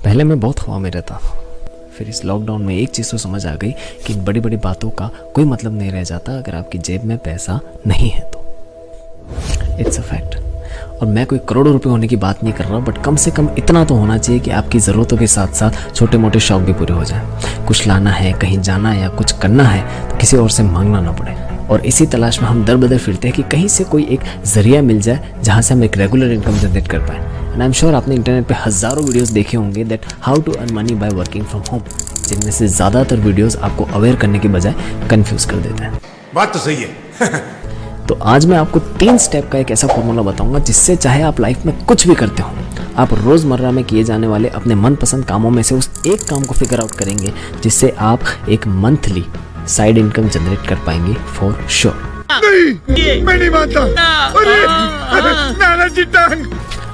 पहले मैं बहुत हवा में रहता था, फिर इस लॉकडाउन में एक चीज़ तो समझ आ गई कि इन बड़ी बड़ी बातों का कोई मतलब नहीं रह जाता अगर आपकी जेब में पैसा नहीं है तो। It's a fact. और मैं कोई करोड़ों रुपए होने की बात नहीं कर रहा, बट कम से कम इतना तो होना चाहिए कि आपकी ज़रूरतों के साथ साथ छोटे मोटे शौक भी पूरे हो जाएं। कुछ लाना है, कहीं जाना है या कुछ करना है तो किसी और से मांगना ना पड़े। और इसी तलाश में हम दर बदर फिरते हैं कि कहीं से कोई एक जरिया मिल जाए जहाँ से हम एक रेगुलर इनकम जनरेट कर पाएँ। एंड आई एम श्योर आपने इंटरनेट पे हज़ारों वीडियोस देखे होंगे that how to earn money by working from home, जिनमें से ज़्यादातर वीडियोस आपको अवेयर करने के बजाय कंफ्यूज कर देते हैं। बात तो सही है। तो आज मैं आपको 3 स्टेप का एक ऐसा फॉर्मूला बताऊंगा जिससे चाहे आप लाइफ में कुछ भी करते हो, आप रोज़मर्रा में किए जाने वाले अपने मनपसंद कामों में से उस एक काम को फिगर आउट करेंगे जिससे आप एक मंथली साइड इनकम जनरेट कर पाएंगे फॉर श्योर। नहीं, मैं नहीं मानता। नाना जी टांग।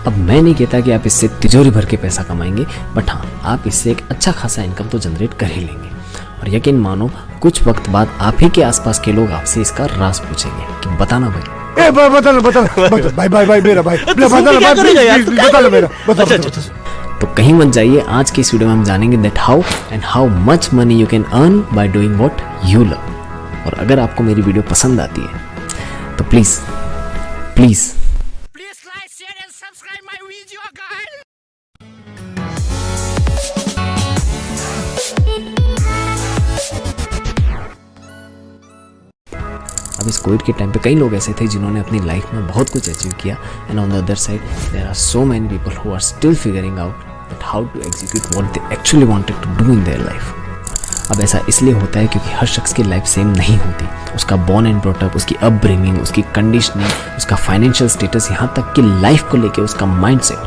अब मैं नहीं कहता कि आप इससे तिजोरी भर के पैसा कमाएंगे, बट हाँ, आप इससे एक अच्छा खासा इनकम तो जनरेट कर ही लेंगे। और यकीन मानो कुछ वक्त बाद आप ही के आसपास के लोग आपसे इसका राज पूछेंगे कि बताना भाई। भाई मेरा भाई बता। तो कहीं मत जाइए, आज की इस वीडियो में हम जानेंगे that how much money you can earn by doing what you love. और अगर आपको मेरी वीडियो पसंद आती है तो please like, share and subscribe my video, guys. अब इस कोविड के टाइम पे कई लोग ऐसे थे जिन्होंने अपनी लाइफ में बहुत कुछ अचीव किया, and on the other side there are so many people who are still figuring out that how to execute what they actually wanted to do in their life. अब ऐसा इसलिए होता है क्योंकि हर शख्स की लाइफ सेम नहीं होती। उसका बॉर्न एंड ब्रॉट अप, उसकी अपब्रिंगिंग, उसकी कंडीशनिंग, उसका फाइनेंशियल स्टेटस, यहाँ तक कि लाइफ को लेके उसका माइंडसेट,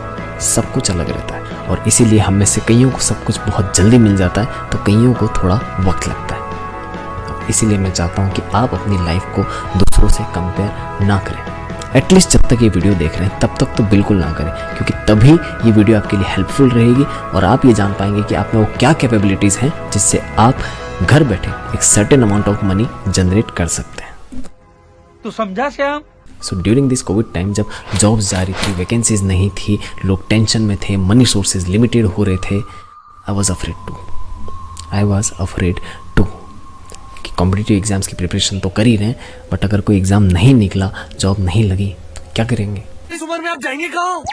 सब कुछ अलग रहता है। और इसीलिए हम में से कईयों को सब कुछ बहुत जल्दी मिल जाता है तो कईयों को थोड़ा वक्त लगता है। इसीलिए मैं चाहता हूँ कि आप अपनी लाइफ को दूसरों से कंपेयर ना करें। एटलीस्ट जब तक ये वीडियो देख रहे हैं तब तक तो बिल्कुल ना करें, क्योंकि तभी ये वीडियो आपके लिए हेल्पफुल रहेगी और आप ये जान पाएंगे कि आप में वो क्या कैपेबिलिटीज़ हैं जिससे आप घर बैठे एक certain amount of money generate कर सकते हैं। तू समझा Shyam? So during this Covid time जब जॉब्स जारी थी, वैकेंसीज नहीं थी, लोग टेंशन में थे, मनी सोर्सेज लिमिटेड हो रहे थे, आई वॉज अफ्रेड टू कि कॉम्पिटिटिव एग्जाम्स की प्रिपरेशन तो कर ही रहे हैं, बट अगर कोई एग्जाम नहीं निकला, जॉब नहीं लगी, क्या करेंगे? इस उम्र में आप जाएंगे कहाँ?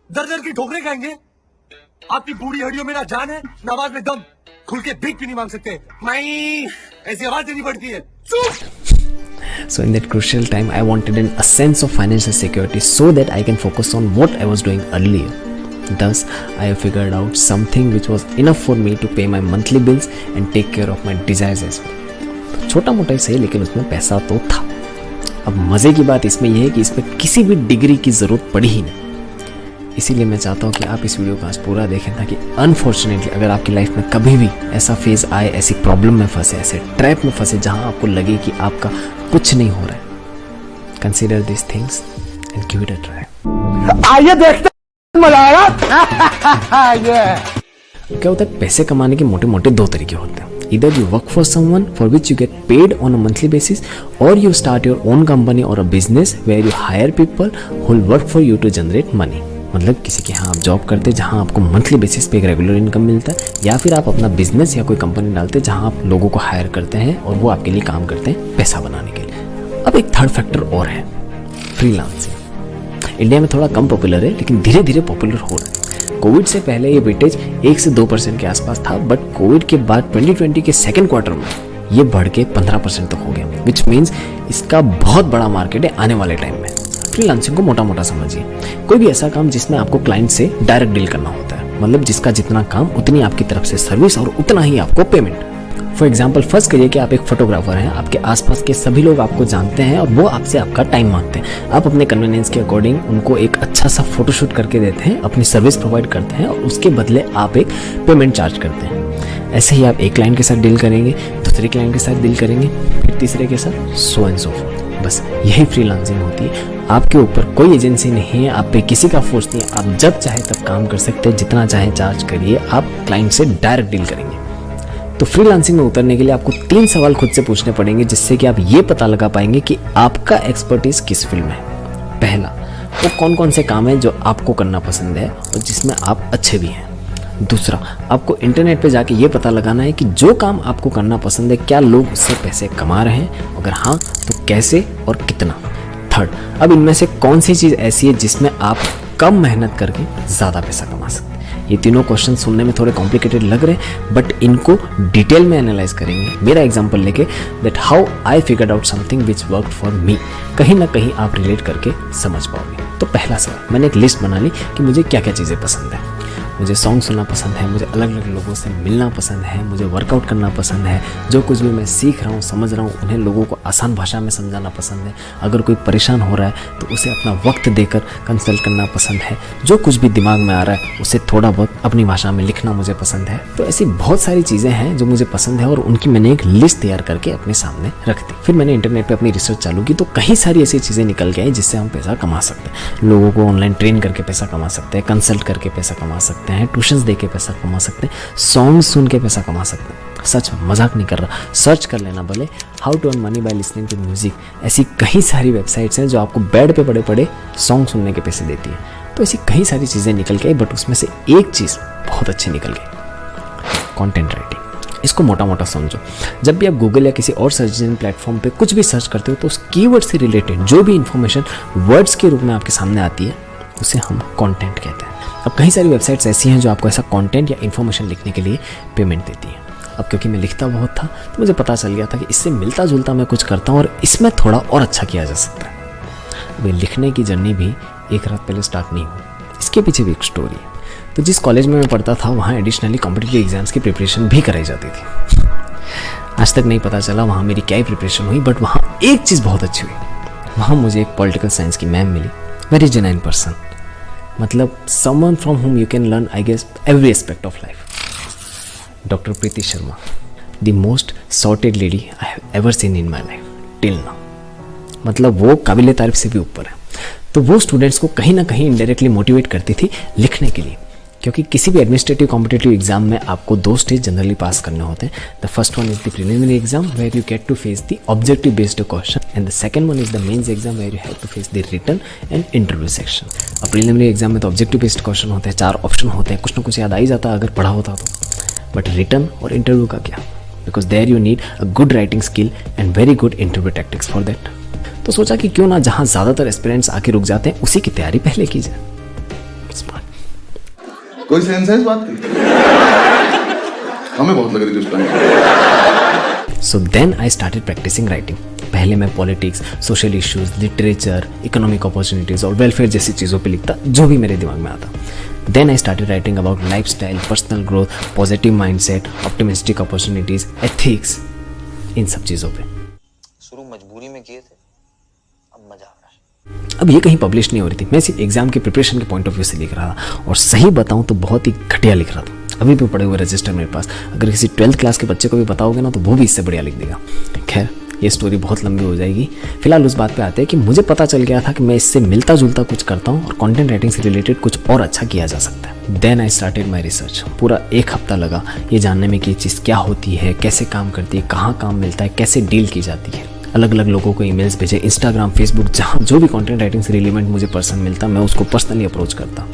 दर दर की ठोकरें खाएंगे। आपकी बूढ़ी हड्डियों में ना जान है ना आवाज में दम। खुल के भीख भी नहीं मांग सकते। माई ऐसी आवाज देनी पड़ती है। So in that crucial time, I wanted a sense of financial security so that I can focus on what I was doing earlier. Thus, I have figured out something which was enough for me to pay my monthly bills and take care of my desires as well. छोटा मोटा ही सही, लेकिन उसमें पैसा तो था। अब मज़े की बात इसमें यह है कि इसमें किसी भी डिग्री की ज़रूरत पड़ी ही नहीं। इसीलिए मैं चाहता हूँ कि आप इस वीडियो को आज पूरा देखें, ताकि अनफॉर्चुनेटली अगर आपकी लाइफ में कभी भी ऐसा फेज आए, ऐसी प्रॉब्लम में फंसे, ऐसे ट्रैप में फंसे जहाँ आपको लगे कि आपका कुछ नहीं हो रहा है, consider this things and give it a try. आइए देखते मजा आया। क्या होता है, पैसे कमाने के मोटे मोटे 2 तरीके होते हैं। Either you work for someone for which you get paid on a monthly basis, or you start your own company or a business where you hire people who will work for you to generate money. मतलब किसी के यहाँ आप job करते जहाँ आपको monthly basis पे एक रेगुलर इनकम मिलता है, या फिर आप अपना बिजनेस या कोई कंपनी डालते जहाँ आप लोगों को हायर करते हैं और वो आपके लिए काम करते हैं पैसा बनाने के लिए। अब एक थर्ड फैक्टर और है, फ्रीलांसिंग। इंडिया में थोड़ा कम पॉपुलर है, लेकिन धीरे धीरे पॉपुलर हो रहा है। कोविड से पहले ये वेटेज 1 से 2% के आसपास था, बट कोविड के बाद 2020 के सेकेंड क्वार्टर में ये बढ़ के 15% तक हो गया, विच मीन्स इसका बहुत बड़ा मार्केट है आने वाले टाइम में। फ्रीलांसिंग को मोटा मोटा समझिए, कोई भी ऐसा काम जिसमें आपको क्लाइंट से डायरेक्ट डील करना होता है, मतलब जिसका जितना काम उतनी आपकी तरफ से सर्विस और उतना ही आपको पेमेंट। फॉर एग्जाम्पल फर्ज करिए कि आप एक फोटोग्राफर हैं, आपके आसपास के सभी लोग आपको जानते हैं और वो आपसे आपका टाइम मांगते हैं। आप अपने कन्वीनियंस के अकॉर्डिंग उनको एक अच्छा सा फोटोशूट करके देते हैं, अपनी सर्विस प्रोवाइड करते हैं और उसके बदले आप एक पेमेंट चार्ज करते हैं। ऐसे ही आप एक क्लाइंट के साथ डील करेंगे, दूसरे क्लाइंट के साथ डील करेंगे, फिर तीसरे के साथ, सो एंड सो फोर्थ। बस यही फ्रीलांसिंग होती है। आपके ऊपर कोई एजेंसी नहीं है, आप पे किसी का फोर्स नहीं है, आप जब चाहे तब काम कर सकते हैं, जितना चाहे चार्ज करिए, आप क्लाइंट से डायरेक्ट डील करेंगे। तो फ्रीलांसिंग में उतरने के लिए आपको 3 सवाल खुद से पूछने पड़ेंगे, जिससे कि आप ये पता लगा पाएंगे कि आपका एक्सपर्टीज किस फील्ड में है। पहला, वो कौन कौन से काम है जो आपको करना पसंद है और जिसमें आप अच्छे भी हैं। दूसरा, आपको इंटरनेट पे जाके ये पता लगाना है कि जो काम आपको करना पसंद है क्या लोग उससे पैसे कमा रहे हैं, अगर हाँ तो कैसे और कितना। थर्ड, अब इनमें से कौन सी चीज़ ऐसी है जिसमें आप कम मेहनत करके ज़्यादा पैसा कमा सकते हैं। ये तीनों क्वेश्चन सुनने में थोड़े कॉम्प्लिकेटेड लग रहे हैं, बट इनको डिटेल में एनालाइज करेंगे। मेरा एग्जांपल लेके that how I figured out something which worked for me, कहीं ना कहीं आप रिलेट करके समझ पाओगे। तो पहला सवाल, मैंने एक लिस्ट बना ली कि मुझे क्या क्या चीज़ें पसंद है। मुझे सॉन्ग सुनना पसंद है, मुझे अलग अलग लोगों से मिलना पसंद है, मुझे वर्कआउट करना पसंद है, जो कुछ भी मैं सीख रहा हूँ समझ रहा हूँ उन्हें लोगों को आसान भाषा में समझाना पसंद है, अगर कोई परेशान हो रहा है तो उसे अपना वक्त देकर कंसल्ट करना पसंद है, जो कुछ भी दिमाग में आ रहा है उसे थोड़ा बहुत अपनी भाषा में लिखना मुझे पसंद है। तो ऐसी बहुत सारी चीज़ें हैं जो मुझे पसंद है और उनकी मैंने एक लिस्ट तैयार करके अपने सामने रख दी। फिर मैंने इंटरनेट पर अपनी रिसर्च चालू की तो कई सारी ऐसी चीज़ें निकल के आई जिससे हम पैसा कमा सकते हैं। लोगों को ऑनलाइन ट्रेन करके पैसा कमा सकते हैं, कंसल्ट करके पैसा कमा सकते हैं, ट्यूशंस दे के पैसा कमा सकते हैं, सॉन्ग सुन के पैसा कमा सकते हैं। सच में मजाक नहीं कर रहा, सर्च कर लेना भले, how to earn money by listening to music. ऐसी कई सारी वेबसाइट्स हैं जो आपको बेड पे पड़े पड़े सॉन्ग सुनने के पैसे देती है। तो ऐसी कई सारी चीज़ें निकल के आई, बट उसमें से एक चीज़ बहुत अच्छी निकल गई, कंटेंट राइटिंग। इसको मोटा मोटा समझो, जब भी आप गूगल या किसी और सर्च इंजन प्लेटफॉर्म पे कुछ भी सर्च करते हो तो उस कीवर्ड से रिलेटेड जो भी इंफॉर्मेशन वर्ड्स के रूप में आपके सामने आती है उसे हम कंटेंट कहते हैं। अब कई सारी वेबसाइट्स ऐसी हैं जो आपको ऐसा कंटेंट या इन्फॉर्मेशन लिखने के लिए पेमेंट देती हैं। अब क्योंकि मैं लिखता बहुत था तो मुझे पता चल गया था कि इससे मिलता जुलता मैं कुछ करता हूँ और इसमें थोड़ा और अच्छा किया जा सकता है। अब ये लिखने की जर्नी भी एक रात पहले स्टार्ट नहीं हुई, इसके पीछे भी एक स्टोरी है। तो जिस कॉलेज में मैं पढ़ता था वहाँ एडिशनली कॉम्पिटिटिव एग्जाम्स की प्रिपरेशन भी कराई जाती थी। आज तक नहीं पता चला वहाँ मेरी क्या ही प्रिपरेशन हुई, बट वहाँ एक चीज़ बहुत अच्छी हुई। वहाँ मुझे एक पॉलिटिकल साइंस की मैम मिली, वेरी जेन्युइन पर्सन, मतलब someone from whom you can learn I guess every aspect of life. Dr. Preeti Sharma, the most sorted lady I have ever seen in my life till now. मतलब वो काबिले तारीफ से भी ऊपर है। तो वो स्टूडेंट्स को कहीं ना कहीं इनडायरेक्टली मोटिवेट करती थी लिखने के लिए, क्योंकि किसी भी एडमिनिस्ट्रेटिव कॉम्पिटिटिव एग्जाम में आपको 2 स्टेज जनरली पास करने होते हैं। The first one is the preliminary exam where you get to face the objective based question and the second one is the mains exam where you have to face the written and interview section. अब preliminary exam में तो objective based question होते हैं, 4 option होते हैं, कुछ ना कुछ याद आ ही जाता अगर पढ़ा होता तो। बट रिटन और इंटरव्यू का क्या, because there you need a good writing skill and very good interview tactics for that. तो सोचा कि क्यों ना जहाँ ज़्यादातर एस्पिरेंट्स आके रुक जाते हैं उसी की तैयारी पहले की जाए। कोई सेंस है इस बात की? हमें बहुत लग रही थी उस time. So then I started practising writing. पहले मैं politics, social issues, literature, economic opportunities और वेलफेयर जैसी चीज़ों पे लिखता जो भी मेरे दिमाग में आता। Then I started writing about lifestyle, personal growth, positive mindset, optimistic opportunities, ethics, इन सब चीज़ों पे। शुरू मजबूरी में किए थे, अब मजा आ रहा है। अब ये कहीं पब्लिश नहीं हो रही थी, मैं सिर्फ एग्जाम के प्रिपरेशन के पॉइंट ऑफ व्यू से लिख रहा था, और सही बताऊं तो बहुत ही घटिया लिख रहा था। अभी भी पड़े हुए रजिस्टर मेरे पास, अगर किसी 12th क्लास के बच्चे को भी बताओगे ना तो वो भी इससे बढ़िया लिख देगा। खैर ये स्टोरी बहुत लंबी हो जाएगी, फिलहाल उस बात पे आते हैं कि मुझे पता चल गया था कि मैं इससे मिलता जुलता कुछ करता हूँ और कंटेंट राइटिंग से रिलेटेड कुछ और अच्छा किया जा सकता है। Then I started my research. पूरा 1 हफ्ता लगा ये जानने में कि ये चीज़ क्या होती है, कैसे काम करती है, कहाँ काम मिलता है, कैसे डील की जाती है। अलग अलग लोगों को ईमेल्स भेजे, इंस्टाग्राम, फेसबुक, जहाँ जो भी कंटेंट राइटिंग से रिलेवेंट मुझे पर्सन मिलता मैं उसको पर्सनली अप्रोच करता।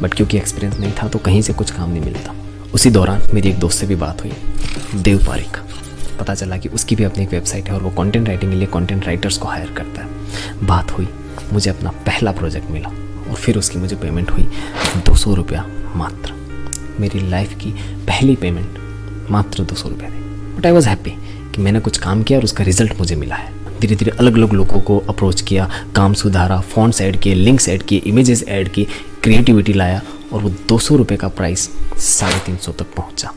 बट क्योंकि एक्सपीरियंस नहीं था तो कहीं से कुछ काम नहीं मिलता। उसी दौरान मेरी एक दोस्त से भी बात हुई, देव पारिक। पता चला कि उसकी भी अपनी एक वेबसाइट है और वो कंटेंट राइटिंग के लिए कंटेंट राइटर्स को हायर करता है। बात हुई, मुझे अपना पहला प्रोजेक्ट मिला और फिर उसकी मुझे पेमेंट हुई 200 रुपया मात्र। मेरी लाइफ की पहली पेमेंट मात्र 200 रुपये थी। बट आई वॉज हैप्पी कि मैंने कुछ काम किया और उसका रिजल्ट मुझे मिला है। धीरे धीरे अलग अलग लोगों को अप्रोच किया, काम सुधारा, फॉन्ट्स ऐड किए, लिंक्स ऐड किए, इमेजेस ऐड किए, क्रिएटिविटी लाया और वो 200 रुपये का प्राइस 350 तक पहुंचा।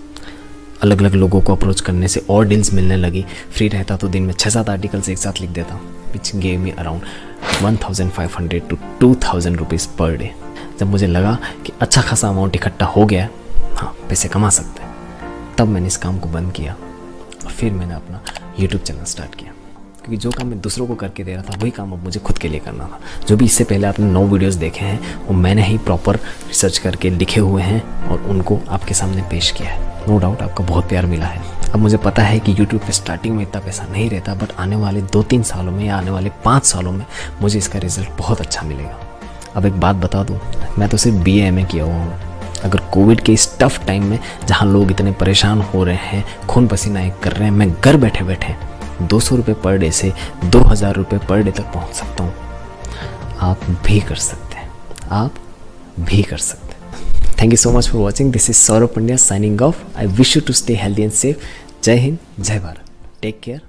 अलग अलग लोगों को अप्रोच करने से और डील्स मिलने लगी। फ्री रहता तो दिन में 6-7 आर्टिकल्स एक साथ लिख देता, which gave me around 1500 to 2000 rupees per day. जब मुझे लगा कि अच्छा खासा अमाउंट इकट्ठा हो गया, हाँ पैसे कमा सकते हैं, तब मैंने इस काम को बंद किया और फिर मैंने अपना YouTube चैनल स्टार्ट किया। क्योंकि जो काम मैं दूसरों को करके दे रहा था वही काम अब मुझे खुद के लिए करना था। जो भी इससे पहले आपने 9 वीडियोस देखे हैं वो मैंने ही प्रॉपर रिसर्च करके लिखे हुए हैं और उनको आपके सामने पेश किया है। नो डाउट आपका बहुत प्यार मिला है। अब मुझे पता है कि YouTube पे स्टार्टिंग में इतना पैसा नहीं रहता, बट आने वाले 2-3 सालों में या आने वाले 5 सालों में मुझे इसका रिजल्ट बहुत अच्छा मिलेगा। अब एक बात बता दूँ, मैं तो सिर्फ BA MA किया हुआ हूँ, अगर कोविड के इस टफ टाइम में जहाँ लोग इतने परेशान हो रहे हैं, खून पसीना एक कर रहे हैं, मैं घर बैठे बैठे 200 रुपये पर डे से 2000 रुपये पर डे तक पहुँच सकता हूँ। आप भी कर सकते हैं, आप भी कर सकते हैं। Thank you so much for watching. This is Saurabh Pandya signing off. I wish you to stay healthy and safe. जय हिंद, जय भारत। Take care.